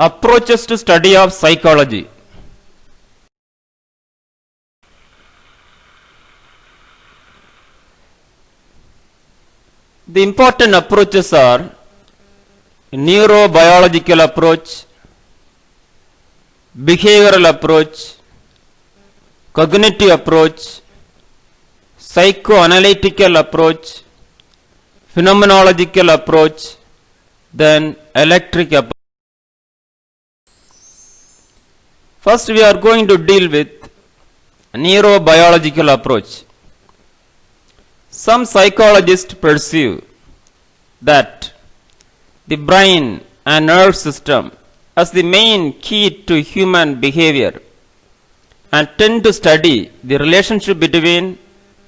approaches to study of psychology. The important approaches are neurobiological approach, behavioral approach, cognitive approach, psychoanalytical approach, phenomenological approach, then electric approach. First we are going to deal with neurobiological approach. Some psychologists perceive that the brain and nerve system as the main key to human behavior and tend to study the relationship between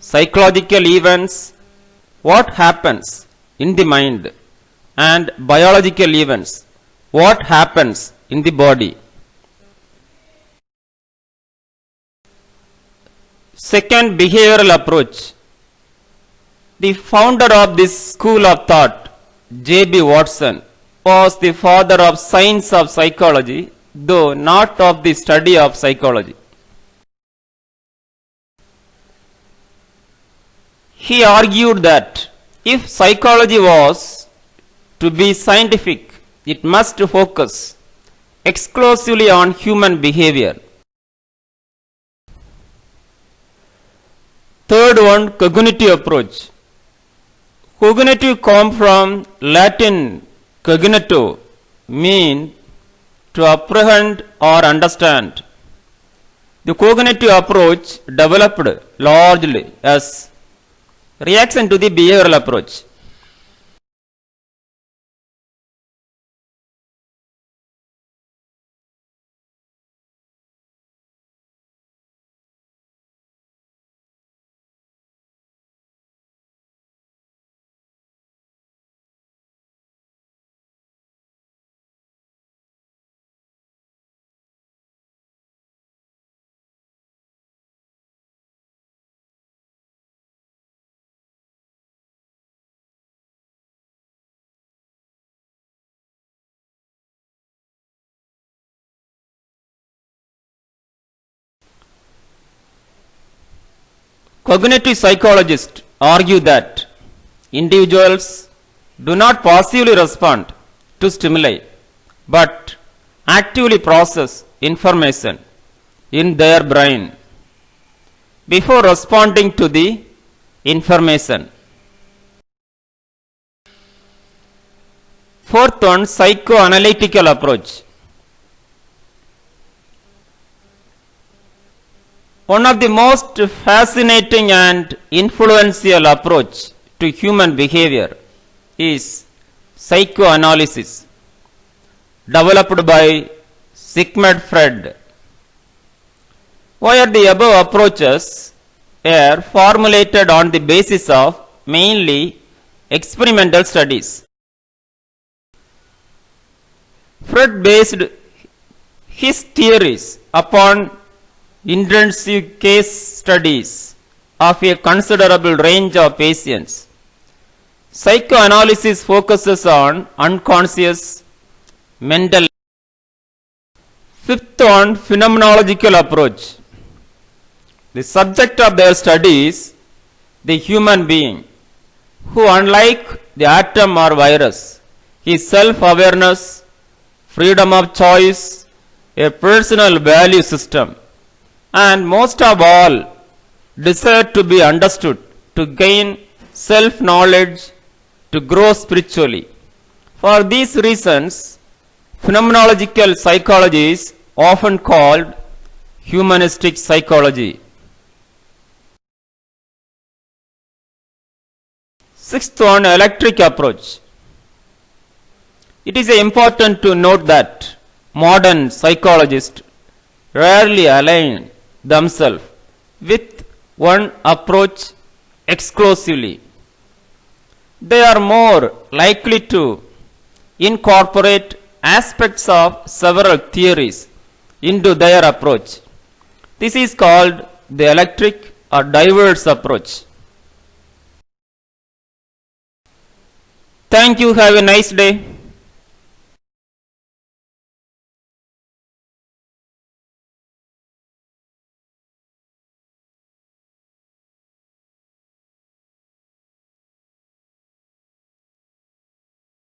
psychological events, what happens in the mind, and biological events, what happens in the body. Second, behavioral approach. The founder of this school of thought, J.B. Watson, was the father of science of psychology, though not of the study of psychology. He argued that if psychology was to be scientific, it must focus exclusively on human behavior. Third one, cognitive approach. Cognitive comes from Latin cognito, mean to apprehend or understand. The cognitive approach developed largely as reaction to the behavioral approach. Cognitive psychologists argue that individuals do not passively respond to stimuli but actively process information in their brain before responding to the information. Fourth one, psychoanalytical approach. One of the most fascinating and influential approach to human behavior is psychoanalysis, developed by Sigmund Freud. Where the above approaches are formulated on the basis of mainly experimental studies. Freud based his theories upon intensive case studies of a considerable range of patients. Psychoanalysis focuses on unconscious mental. Fifth one, phenomenological approach. The subject of their study is the human being, who unlike the atom or virus, his self-awareness, freedom of choice, a personal value system, and most of all, desire to be understood, to gain self-knowledge, to grow spiritually. For these reasons, phenomenological psychology is often called humanistic psychology. Sixth one, electric approach. It is important to note that modern psychologists rarely align themselves with one approach exclusively. They are more likely to incorporate aspects of several theories into their approach. This is called the electric or diverse approach. Thank you. Have a nice day.